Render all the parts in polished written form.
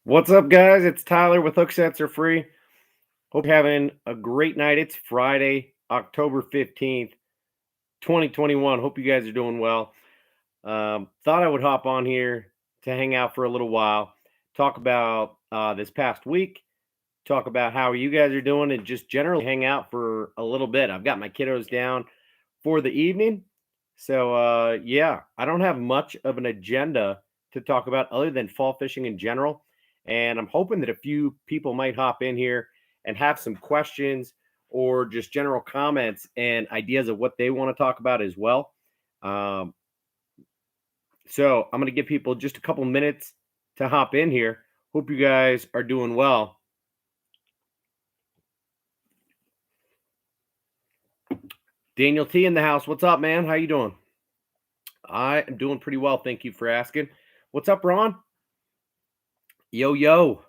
What's up, guys? It's Tyler with Hooksets Are Free. Hope you're having a great night. It's Friday, October 15th, 2021. Hope you guys are doing well. Thought I would hop on here to hang out for a little while, talk about this past week, talk about how you guys are doing, and just generally hang out for a little bit. I've got my kiddos down for the evening. So, yeah, I don't have much of an agenda to talk about other than fall fishing in general. And I'm hoping that a few people might hop in here and have some questions or just general comments and ideas of what they want to talk about as well. Um, so, I'm going to give people just a couple minutes to hop in here. Hope you guys are doing well. Daniel T in the house. What's up, man? How you doing? I am doing pretty well. Thank you for asking. What's up, Ron? Yo, yo.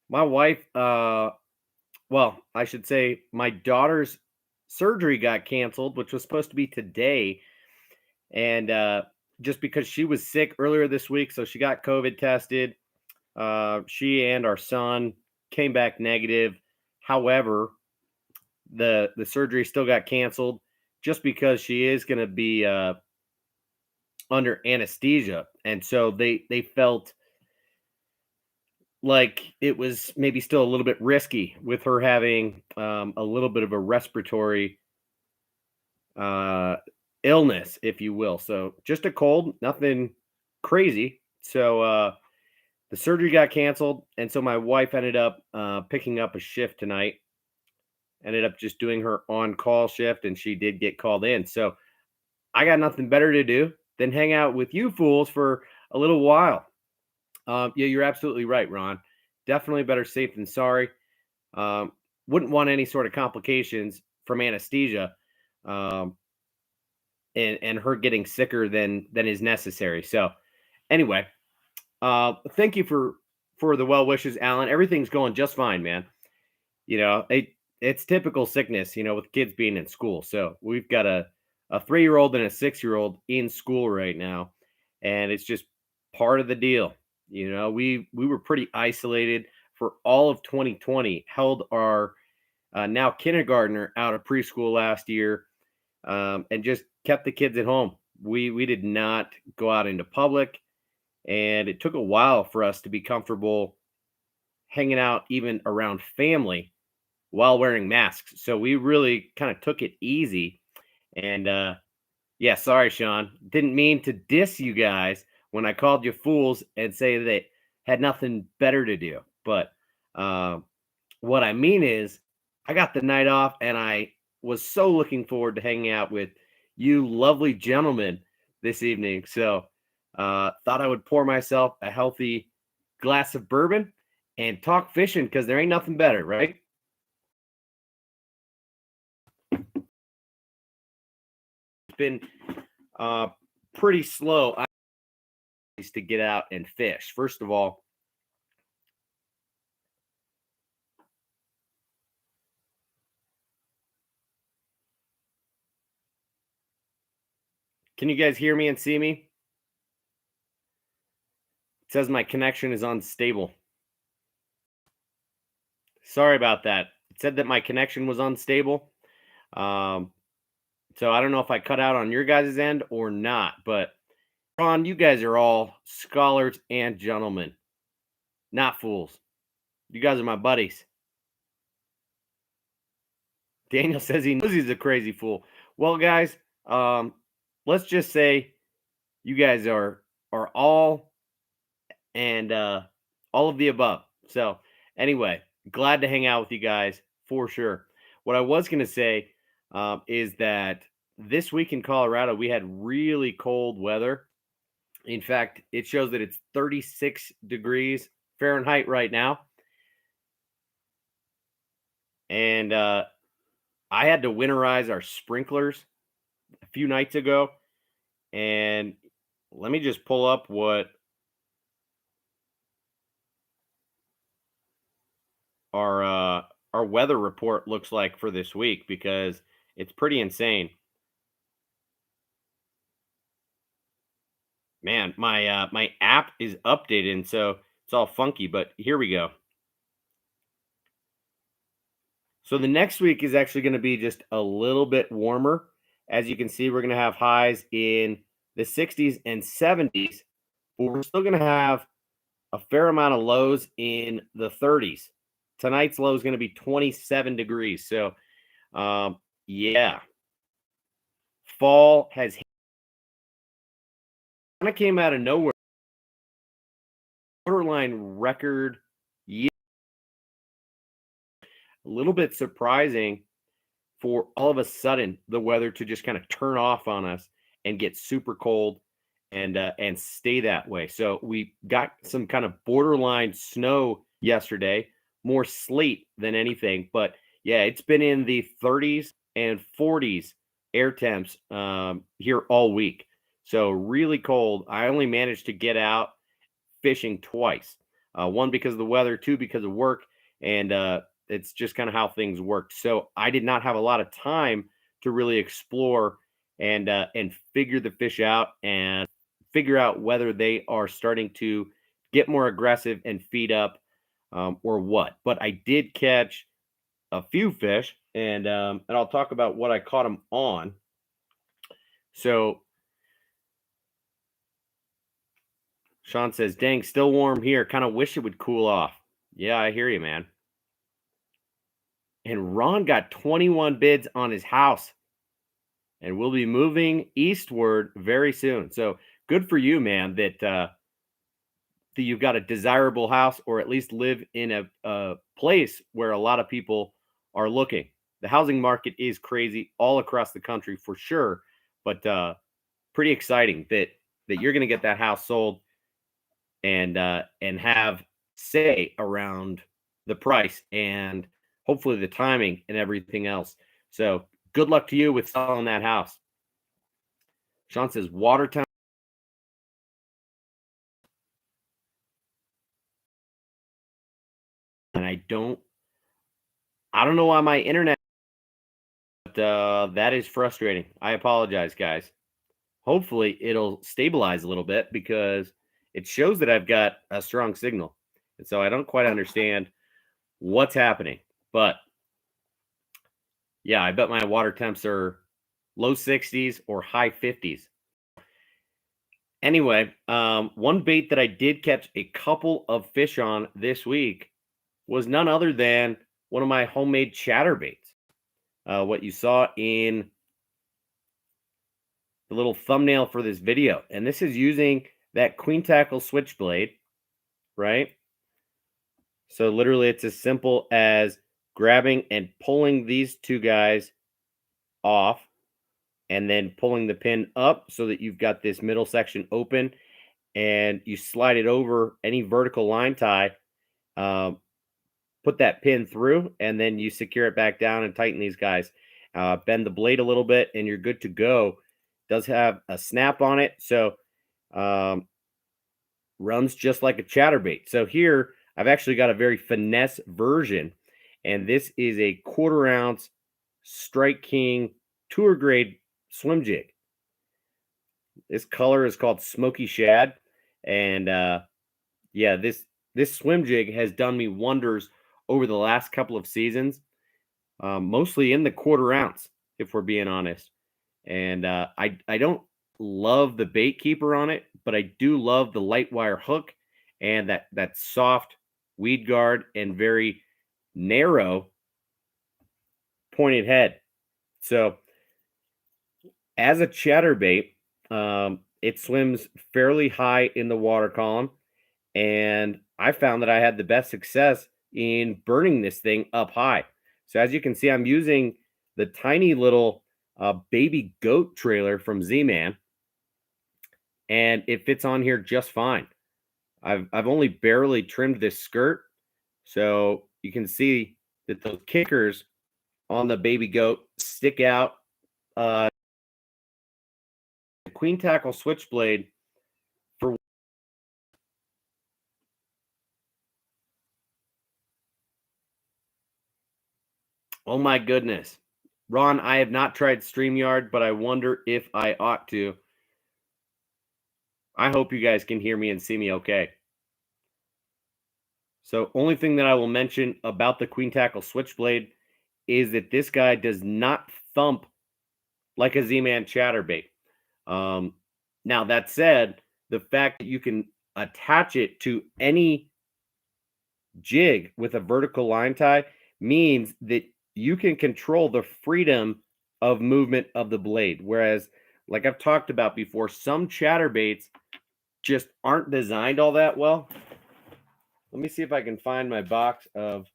My wife, well, I should say my daughter's surgery got canceled, which was supposed to be today. And just because she was sick earlier this week, so she got COVID tested. She and our son came back negative. However, the surgery still got canceled just because she is going to be under anesthesia. And so they felt like it was maybe still a little bit risky with her having a little bit of a respiratory uh, illness, if you will. So just a cold, nothing crazy. So the surgery got canceled, and so my wife ended up picking up a shift tonight. Ended up just doing her on-call shift, and she did get called in. So I got nothing better to do than hang out with you fools for a little while. Yeah, you're absolutely right, Ron. Definitely better safe than sorry. Wouldn't want any sort of complications from anesthesia, um, and her getting sicker than is necessary. So, anyway, thank you for the well wishes, Alan. Everything's going just fine, man. You know, it's typical sickness, with kids being in school. So we've got a 3-year-old and a 6-year-old in school right now, and it's just part of the deal. We were pretty isolated for all of 2020. Held our now kindergartner out of preschool last year, and just kept the kids at home. We did not go out into public, and it took a while for us to be comfortable hanging out even around family while wearing masks. So we really kind of took it easy. And yeah, sorry, Sean. Didn't mean to diss you guys when I called you fools and say they had nothing better to do. But what I mean is, I got the night off, and I was so looking forward to hanging out with you lovely gentlemen this evening. So thought I would pour myself a healthy glass of bourbon and talk fishing because there ain't nothing better, right? It's been pretty slow to get out and fish. First of all, can you guys hear me and see me? It says my connection is unstable. Sorry about that. It said that my connection was unstable. So I don't know if I cut out on your guys' end or not, but Ron, you guys are all scholars and gentlemen, not fools. You guys are my buddies. Daniel says he knows he's a crazy fool. Well, guys, let's just say you guys are all and all of the above. So anyway, glad to hang out with you guys for sure. What I was going to say is that this week in Colorado, we had really cold weather. In fact, it shows that it's 36 degrees Fahrenheit right now. And I had to winterize our sprinklers a few nights ago. And let me just pull up what our weather report looks like for this week, because it's pretty insane. Man, my app is updated, and so It's all funky, but here we go. So the next week is actually going to be just a little bit warmer. As you can see, we're going to have highs in the 60s and 70s, but we're still going to have a fair amount of lows in the 30s. Tonight's low is going to be 27 degrees. So, yeah, fall has kind of came out of nowhere. Borderline record year. A little bit surprising for all of a sudden the weather to just kind of turn off on us and get super cold and stay that way. So we got some kind of borderline snow yesterday, more sleet than anything. But yeah, it's been in the 30s and 40s air temps here all week. So really cold. I only managed to get out fishing twice. One because of the weather, two because of work, and it's just kind of how things worked. So I did not have a lot of time to really explore and figure the fish out and figure out whether they are starting to get more aggressive and feed up or what. But I did catch a few fish, and I'll talk about what I caught them on. So Sean says, "Dang, still warm here. Kind of wish it would cool off." Yeah, I hear you, man. And Ron got 21 bids on his house and we'll be moving eastward very soon. So good for you, man, that you've got a desirable house or at least live in a place where a lot of people are looking. The housing market is crazy all across the country for sure, but pretty exciting that you're going to get that house sold and have say around the price and hopefully the timing and everything else. So good luck to you with selling that house. Sean says Watertown. And I don't know why my internet, but that is frustrating. I apologize, guys. Hopefully it'll stabilize a little bit because it shows that I've got a strong signal. And so I don't quite understand what's happening. But yeah, I bet my water temps are low 60s or high 50s. Anyway, one bait that I did catch a couple of fish on this week was none other than one of my homemade chatterbaits. What you saw in the little thumbnail for this video. And this is using that queen tackle switchblade, right? So literally it's as simple as grabbing and pulling these two guys off and then pulling the pin up so that you've got this middle section open and you slide it over any vertical line tie, put that pin through, and then you secure it back down and tighten these guys. Bend the blade a little bit and you're good to go. Does have a snap on it, so runs just like a chatterbait. So here I've actually got a very finesse version, and this is a 1/4 ounce Strike King tour grade swim jig. This color is called Smoky Shad, and yeah, this swim jig has done me wonders over the last couple of seasons, mostly in the 1/4 ounce, if we're being honest. And I don't love the bait keeper on it, but I do love the light wire hook and that soft weed guard and very narrow pointed head. So as a chatterbait, it swims fairly high in the water column, and I found that I had the best success in burning this thing up high. So as you can see, I'm using the tiny little baby goat trailer from Z-Man, and it fits on here just fine. I've only barely trimmed this skirt, so you can see that those kickers on the baby goat stick out. The queen tackle switchblade for oh my goodness. Ron, I have not tried StreamYard, but I wonder if I ought to. I hope you guys can hear me and see me okay. So only thing that I will mention about the Queen Tackle Switchblade is that this guy does not thump like a Z-Man Chatterbait. Now that said, the fact that you can attach it to any jig with a vertical line tie means that you can control the freedom of movement of the blade. Whereas, like I've talked about before, some chatterbaits just aren't designed all that well. Let me see if I can find my box of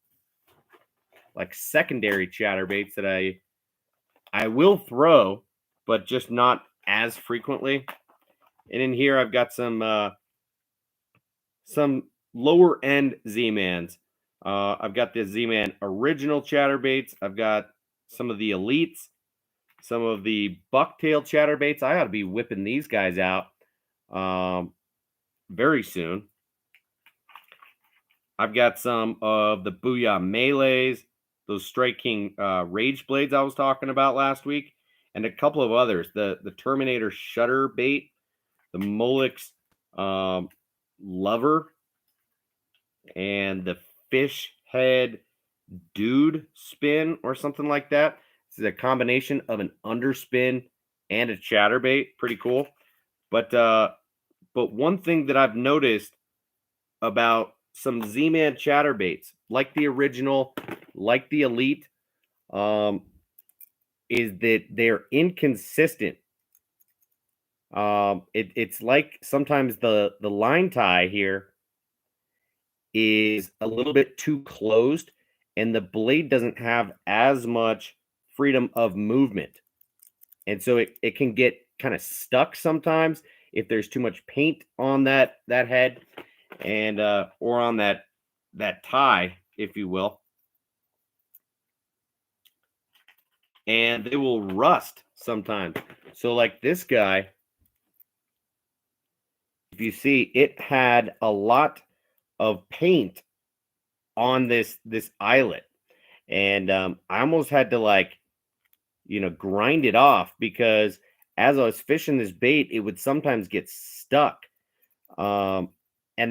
like secondary chatterbaits that I will throw, but just not as frequently. And in here I've got some lower end Z-Mans. I've got the Z-Man original chatterbaits. I've got some of the elites, some of the bucktail chatterbaits. I ought to be whipping these guys out very soon. I've got some of the Booyah Melees, those Strike King Rage Blades I was talking about last week, and a couple of others. The Terminator Shutter Bait, the Molix Lover, and the Fish Head Dude Spin or something like that. This is a combination of an underspin and a chatterbait. Pretty cool. But one thing that I've noticed about some Z-Man chatterbaits, like the original, like the elite, is that they're inconsistent. It's like sometimes the line tie here is a little bit too closed, and the blade doesn't have as much freedom of movement, and so it can get kind of stuck sometimes if there's too much paint on that head and or on that tie, if you will, and they will rust sometimes. So like this guy, if you see, it had a lot of paint on this eyelet, and I almost had to, like, grind it off, because as I was fishing this bait, it would sometimes get stuck. And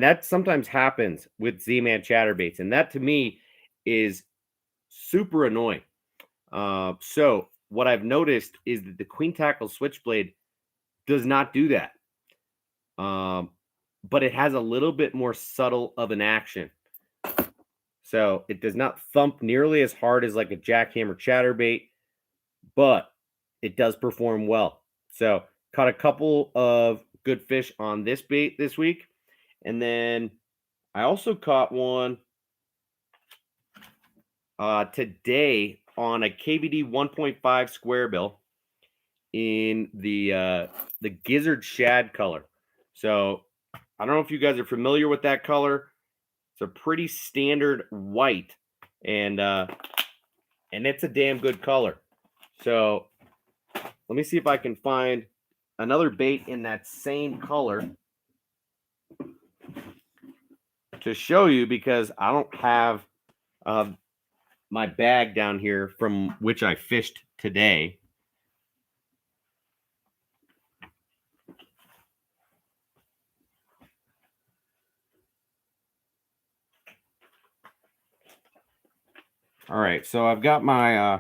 that sometimes happens with Z-Man chatterbaits, and that to me is super annoying. So what I've noticed is that the Queen Tackle Switchblade does not do that. But it has a little bit more subtle of an action. So it does not thump nearly as hard as like a jackhammer chatterbait, but it does perform well. So caught a couple of good fish on this bait this week. And then I also caught one today on a KVD 1.5 square bill in the gizzard shad color. So I don't know if you guys are familiar with that color. It's a pretty standard white, and it's a damn good color. So let me see if I can find another bait in that same color to show you, because I don't have my bag down here from which I fished today. All right, so I've got my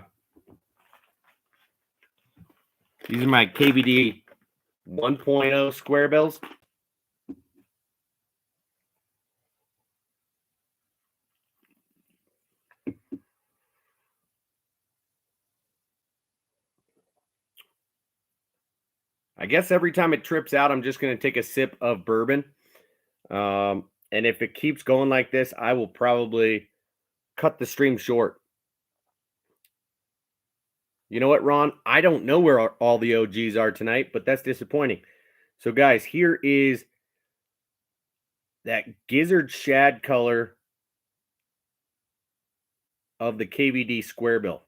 these are my KVD 1.0 square bills. I guess every time it trips out, I'm just going to take a sip of bourbon. And if it keeps going like this, I will probably cut the stream short. You know what, Ron? I don't know where all the OGs are tonight, but that's disappointing. So, guys, here is that gizzard shad color of the KVD square bill.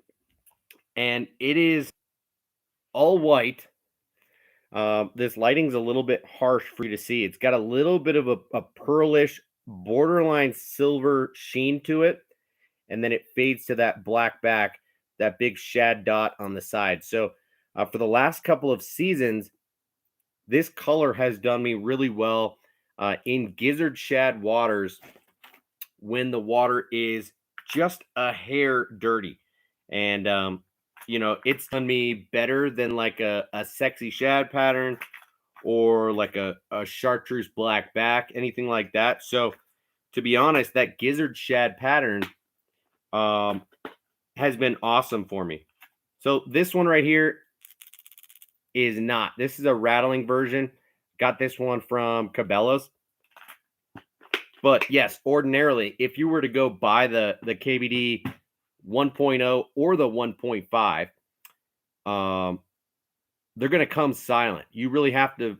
And it is all white. This lighting's a little bit harsh for you to see. It's got a little bit of a pearlish, borderline silver sheen to it. And then it fades to that black back, that big shad dot on the side. So for the last couple of seasons, this color has done me really well in gizzard shad waters when the water is just a hair dirty. And, it's done me better than like a sexy shad pattern or like a chartreuse black back, anything like that. So, to be honest, that gizzard shad pattern um, has been awesome for me. So, this one right here is not. This is a rattling version. Got this one from Cabela's. But yes, ordinarily, if you were to go buy the KBD 1.0 or the 1.5, they're going to come silent. You really have to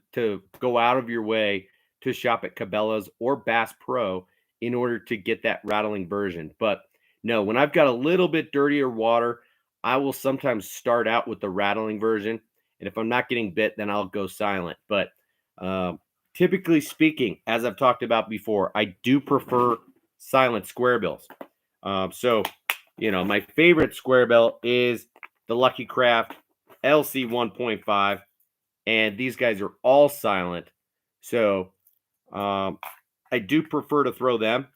go out of your way to shop at Cabela's or Bass Pro in order to get that rattling version. But no, when I've got a little bit dirtier water, I will sometimes start out with the rattling version. And if I'm not getting bit, then I'll go silent. But typically speaking, as I've talked about before, I do prefer silent square bills. So, my favorite square bill is the Lucky Craft LC 1.5, and these guys are all silent. So, I do prefer to throw them.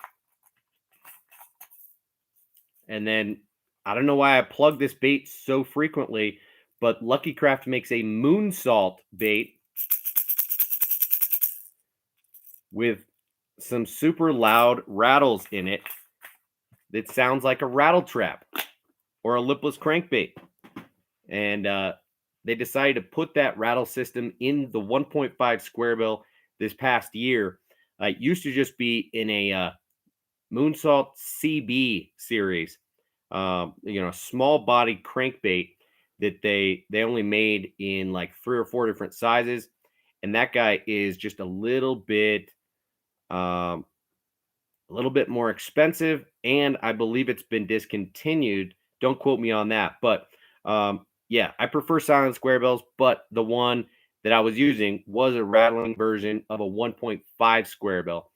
And then I don't know why I plug this bait so frequently, but Lucky Craft makes a moonsault bait with some super loud rattles in it that sounds like a rattle trap or a lipless crankbait. And they decided to put that rattle system in the 1.5 square bill this past year. It used to just be in a Moonsault CB series, small body crankbait that they only made in like 3 or 4 different sizes. And that guy is just a little bit more expensive, and I believe it's been discontinued. Don't quote me on that, but yeah, I prefer silent square bills, but the one that I was using was a rattling version of a 1.5 square bill.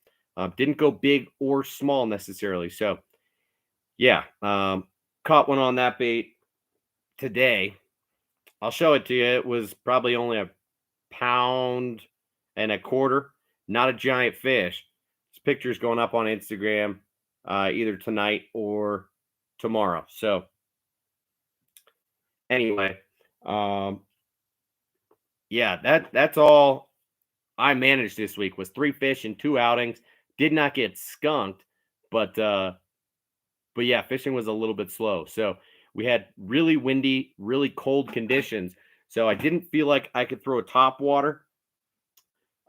Didn't go big or small necessarily. So yeah, caught one on that bait today. I'll show it to you. It was probably only a pound and a quarter, not a giant fish. This picture's going up on Instagram either tonight or tomorrow. So anyway, yeah, that's all I managed this week was 3 fish and 2 outings. Did not get skunked, but yeah, fishing was a little bit slow. So we had really windy, really cold conditions. So I didn't feel like I could throw a top water.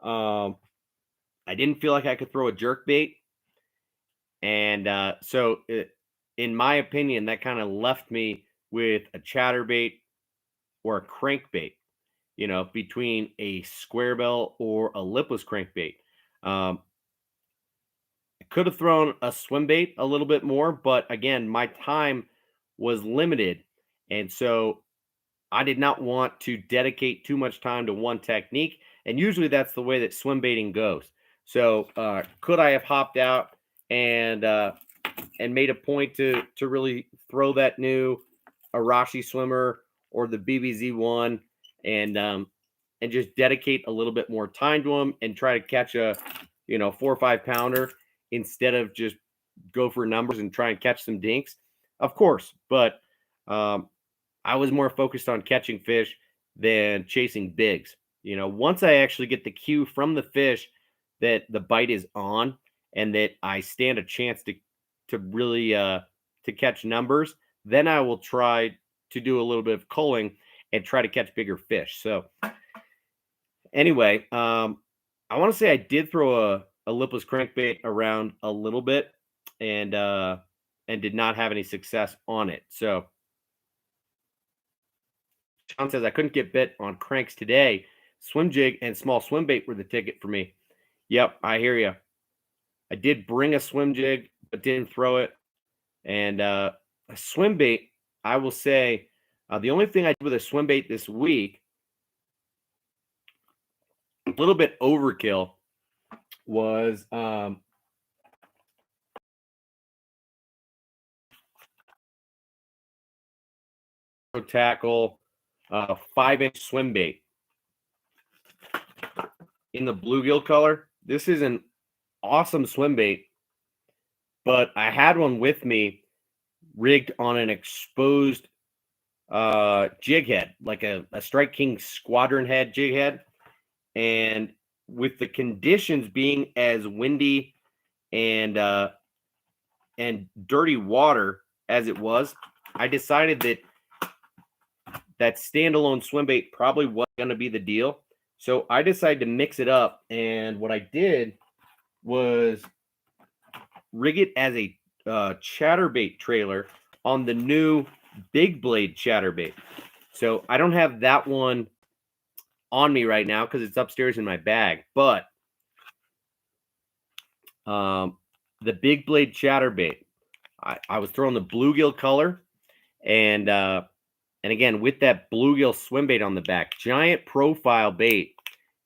I didn't feel like I could throw a jerk bait. And so in my opinion, that kind of left me with a chatterbait or a crankbait, between a square bill or a lipless crankbait. I could have thrown a swim bait a little bit more, but again, my time was limited. And so I did not want to dedicate too much time to one technique. And usually that's the way that swim baiting goes. So could I have hopped out and made a point to really throw that new Arashi swimmer or the BBZ one and just dedicate a little bit more time to them and try to catch a 4 or 5 pounder instead of just go for numbers and try and catch some dinks? Of course, but I was more focused on catching fish than chasing bigs. Once I actually get the cue from the fish that the bite is on and that I stand a chance to really to catch numbers, then I will try to do a little bit of culling and try to catch bigger fish. So anyway, I want to say I did throw a lipless crankbait around a little bit and did not have any success on it. So Sean says I couldn't get bit on cranks today. Swim jig and small swim bait were the ticket for me. Yep, I hear you. I did bring a swim jig, but didn't throw it. And a swim bait, I will say, the only thing I did with a swim bait this week, a little bit overkill, was tackle 5-inch swim bait in the bluegill color. This is an awesome swim bait, but I had one with me rigged on an exposed jig head, like a Strike King squadron head jig head. And with the conditions being as windy and dirty water as it was, I decided that standalone swim bait probably wasn't going to be the deal. So I decided to mix it up. And what I did was rig it as a chatterbait trailer on the new big blade chatterbait. So I don't have that one on me right now because it's upstairs in my bag. But the big blade chatterbait, I was throwing the bluegill color, and again with that bluegill swim bait on the back, giant profile bait,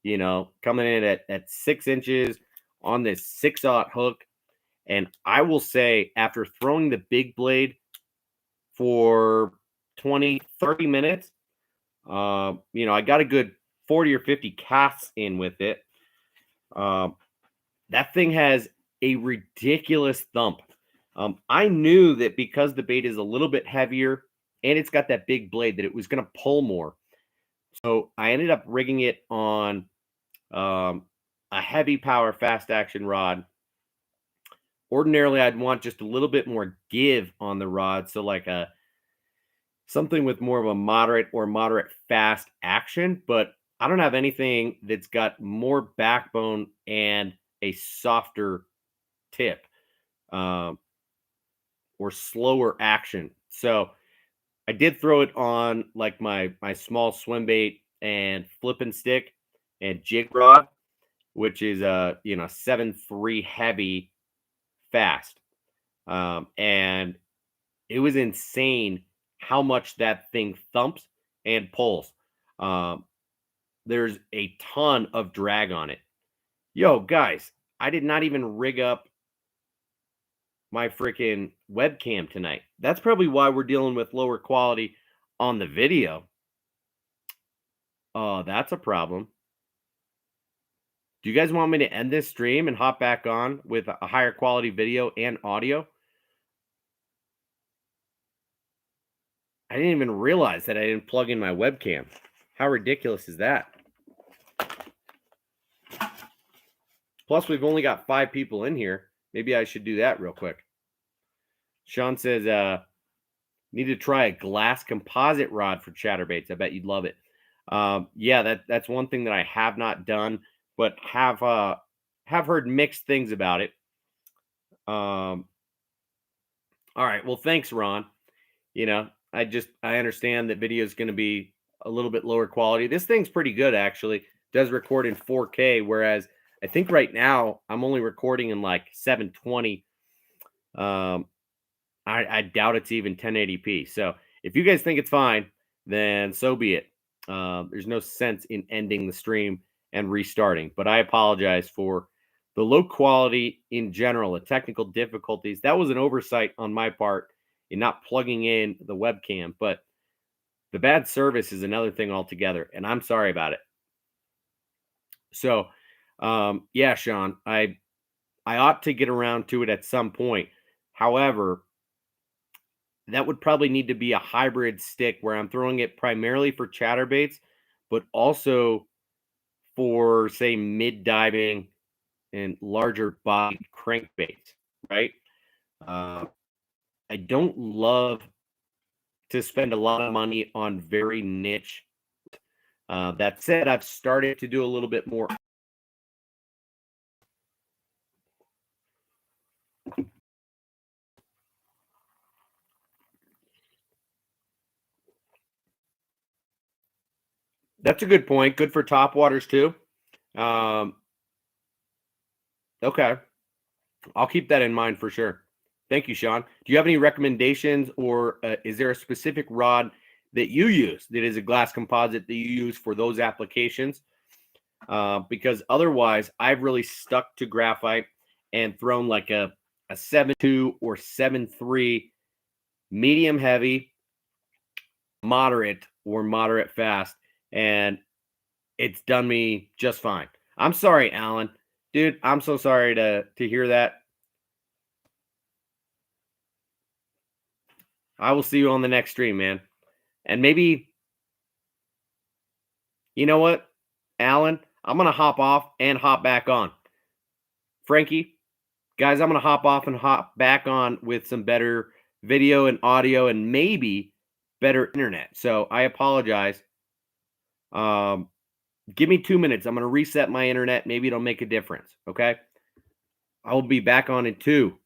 coming in at 6 inches on this 6/0 hook. And I will say, after throwing the big blade for 20-30 minutes, I got a good 40 or 50 casts in with it. That thing has a ridiculous thump. I knew that because the bait is a little bit heavier and it's got that big blade, that it was going to pull more. So I ended up rigging it on a heavy power fast action rod. Ordinarily, I'd want just a little bit more give on the rod, so like something with more of a moderate or moderate fast action. But I don't have anything that's got more backbone and a softer tip or slower action. So I did throw it on like my small swim bait and flipping stick and jig rod, which is 7.3 heavy fast. And it was insane how much that thing thumps and pulls. There's a ton of drag on it. Yo, guys, I did not even rig up my freaking webcam tonight. That's probably why we're dealing with lower quality on the video. Oh, that's a problem. Do you guys want me to end this stream and hop back on with a higher quality video and audio? I didn't even realize that I didn't plug in my webcam. How ridiculous is that? Plus, we've only got 5 people in here. Maybe I should do that real quick. Sean says, need to try a glass composite rod for chatterbaits. I bet you'd love it. Yeah, that's one thing that I have not done, but have heard mixed things about it. All right. Well, thanks, Ron. I understand that video is going to be a little bit lower quality. This thing's pretty good, actually. It does record in 4K, whereas I think right now I'm only recording in like 720. I doubt it's even 1080p. So if you guys think it's fine, then so be it. There's no sense in ending the stream and restarting. But I apologize for the low quality in general, the technical difficulties. That was an oversight on my part in not plugging in the webcam. But the bad service is another thing altogether, and I'm sorry about it. So, yeah, Sean, I ought to get around to it at some point. However, that would probably need to be a hybrid stick where I'm throwing it primarily for chatterbaits, but also for, say, mid-diving and larger body crankbaits, right? I don't love to spend a lot of money on very niche. That said, I've started to do a little bit more. That's a good point. Good for top waters too. Okay. I'll keep that in mind for sure. Thank you, Sean. Do you have any recommendations, or is there a specific rod that you use that is a glass composite that you use for those applications? Because otherwise, I've really stuck to graphite and thrown like a 7.2 or 7.3 medium heavy, moderate or moderate fast, and it's done me just fine. I'm sorry, Alan. Dude, I'm so sorry to hear that. I will see you on the next stream, man. And maybe, you know what, Alan, I'm going to hop off and hop back on. Frankie, guys, I'm going to hop off and hop back on with some better video and audio and maybe better internet. So I apologize. Give me 2 minutes. I'm going to reset my internet. Maybe it'll make a difference. Okay. I will be back on in 2.